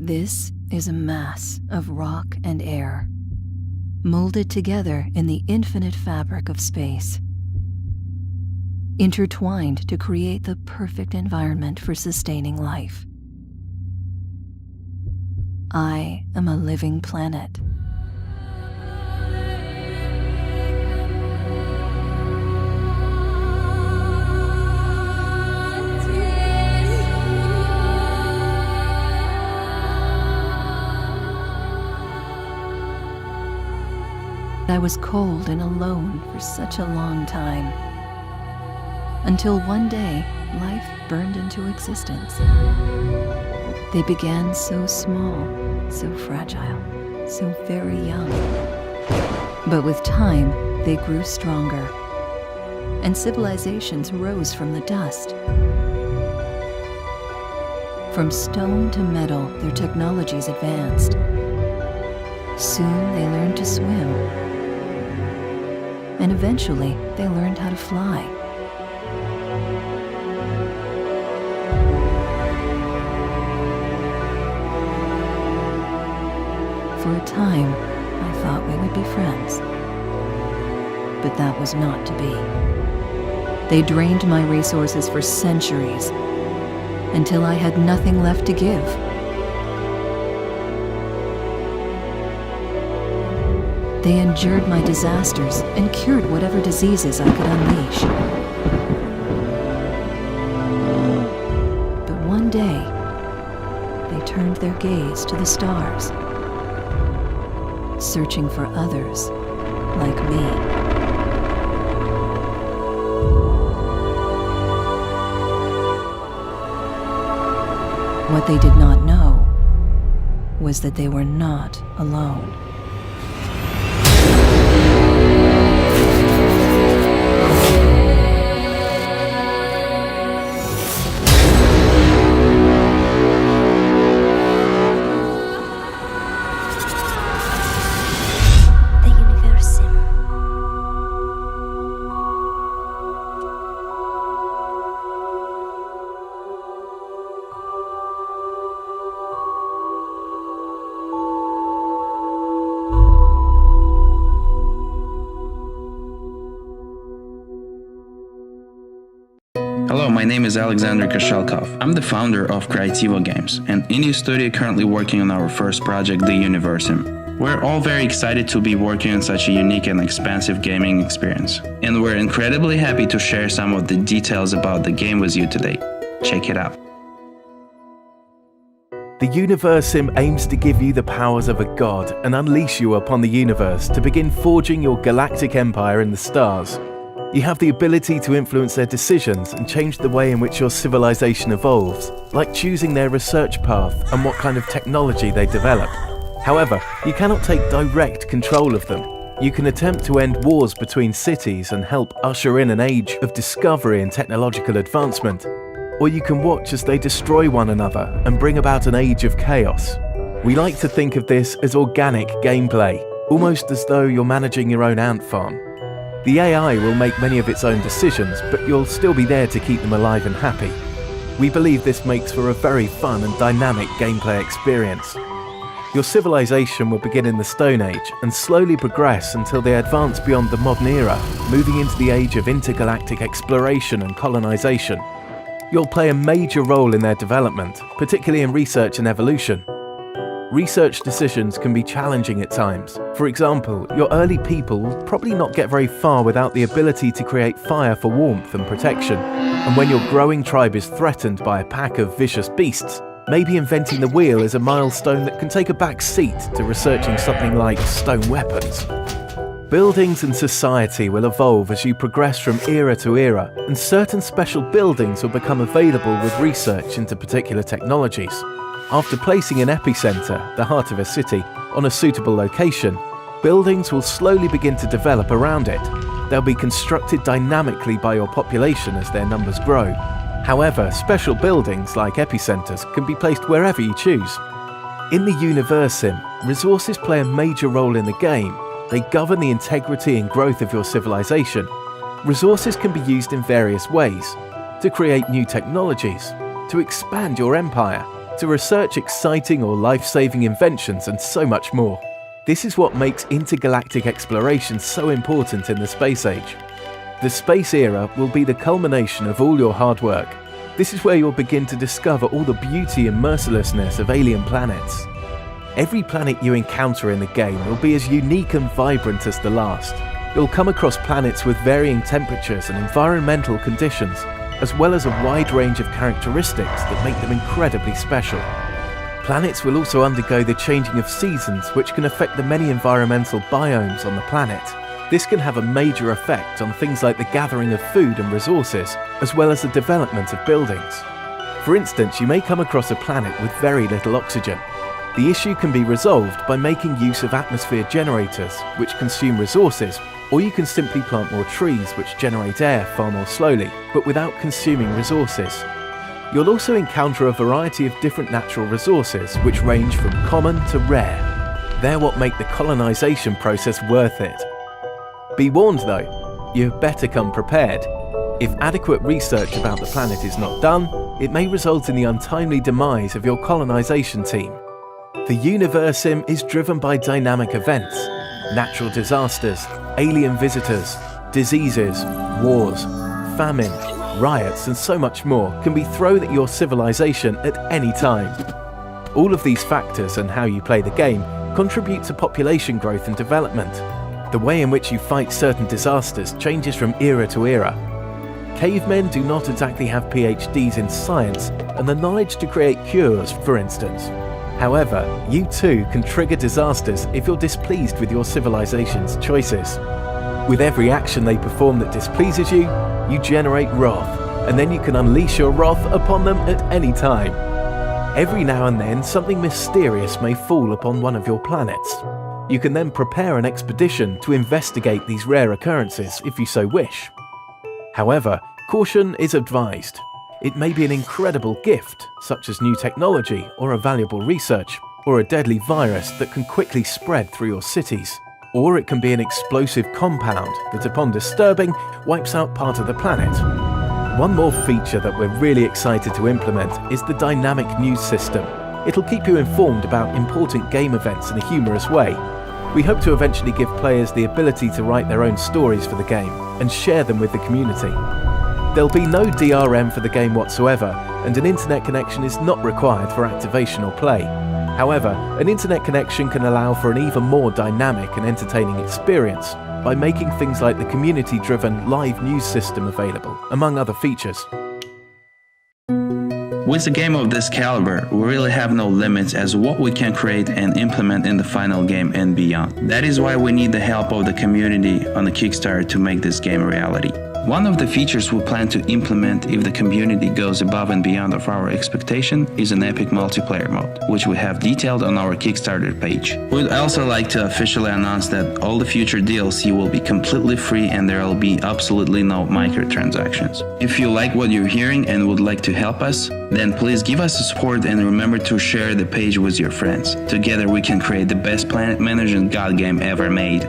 This is a mass of rock and air, molded together in the infinite fabric of space, intertwined to create the perfect environment for sustaining life. I am a living planet. I was cold and alone for such a long time, until one day life burned into existence. They began so small, so fragile, so very young. But with time, they grew stronger, and civilizations rose from the dust. From stone to metal, their technologies advanced. Soon they learned to swim, and eventually they learned how to fly. For a time, I thought we would be friends, but that was not to be. They drained my resources for centuries, until I had nothing left to give. They endured my disasters and cured whatever diseases I could unleash. But one day, they turned their gaze to the stars, searching for others like me. What they did not know was that they were not alone. Hello, my name is Alexander Koshelkov. I'm the founder of Creativo Games, an indie studio currently working on our first project, the Universim. We're all very excited to be working on such a unique and expansive gaming experience, and we're incredibly happy to share some of the details about the game with you today. Check it out. The Universim aims to give you the powers of a god and unleash you upon the universe to begin forging your galactic empire in the stars. You have the ability to influence their decisions and change the way in which your civilization evolves, like choosing their research path and what kind of technology they develop. However, you cannot take direct control of them. You can attempt to end wars between cities and help usher in an age of discovery and technological advancement. Or you can watch as they destroy one another and bring about an age of chaos. We like to think of this as organic gameplay, almost as though you're managing your own ant farm. The AI will make many of its own decisions, but you'll still be there to keep them alive and happy. We believe this makes for a very fun and dynamic gameplay experience. Your civilization will begin in the Stone Age and slowly progress until they advance beyond the modern era, moving into the age of intergalactic exploration and colonization. You'll play a major role in their development, particularly in research and evolution. Research decisions can be challenging at times. For example, your early people will probably not get very far without the ability to create fire for warmth and protection. And when your growing tribe is threatened by a pack of vicious beasts, maybe inventing the wheel is a milestone that can take a back seat to researching something like stone weapons. Buildings and society will evolve as you progress from era to era, and certain special buildings will become available with research into particular technologies. After placing an epicenter, the heart of a city, on a suitable location, buildings will slowly begin to develop around it. They'll be constructed dynamically by your population as their numbers grow. However, special buildings like epicenters can be placed wherever you choose. In the Universim, resources play a major role in the game. They govern the integrity and growth of your civilization. Resources can be used in various ways: to create new technologies, to expand your empire, to research exciting or life-saving inventions and so much more. This is what makes intergalactic exploration so important in the space age. The space era will be the culmination of all your hard work. This is where you'll begin to discover all the beauty and mercilessness of alien planets. Every planet you encounter in the game will be as unique and vibrant as the last. You'll come across planets with varying temperatures and environmental conditions, as well as a wide range of characteristics that make them incredibly special. Planets will also undergo the changing of seasons, which can affect the many environmental biomes on the planet. This can have a major effect on things like the gathering of food and resources, as well as the development of buildings. For instance, you may come across a planet with very little oxygen. The issue can be resolved by making use of atmosphere generators, which consume resources, or you can simply plant more trees which generate air far more slowly, but without consuming resources. You'll also encounter a variety of different natural resources which range from common to rare. They're what make the colonization process worth it. Be warned though, you'd better come prepared. If adequate research about the planet is not done, it may result in the untimely demise of your colonization team. The Universim is driven by dynamic events. Natural disasters, alien visitors, diseases, wars, famine, riots and so much more can be thrown at your civilization at any time. All of these factors and how you play the game contribute to population growth and development. The way in which you fight certain disasters changes from era to era. Cavemen do not exactly have PhDs in science and the knowledge to create cures, for instance. However, you too can trigger disasters if you're displeased with your civilization's choices. With every action they perform that displeases you, you generate wrath, and then you can unleash your wrath upon them at any time. Every now and then, something mysterious may fall upon one of your planets. You can then prepare an expedition to investigate these rare occurrences if you so wish. However, caution is advised. It may be an incredible gift, such as new technology or a valuable research, or a deadly virus that can quickly spread through your cities. Or it can be an explosive compound that, upon disturbing, wipes out part of the planet. One more feature that we're really excited to implement is the dynamic news system. It'll keep you informed about important game events in a humorous way. We hope to eventually give players the ability to write their own stories for the game and share them with the community. There'll be no DRM for the game whatsoever, and an internet connection is not required for activation or play. However, an internet connection can allow for an even more dynamic and entertaining experience by making things like the community-driven live news system available, among other features. With a game of this caliber, we really have no limits as what we can create and implement in the final game and beyond. That is why we need the help of the community on the Kickstarter to make this game a reality. One of the features we plan to implement if the community goes above and beyond of our expectation is an epic multiplayer mode, which we have detailed on our Kickstarter page. We'd also like to officially announce that all the future DLC will be completely free and there will be absolutely no microtransactions. If you like what you're hearing and would like to help us, then please give us support and remember to share the page with your friends. Together we can create the best planet management god game ever made.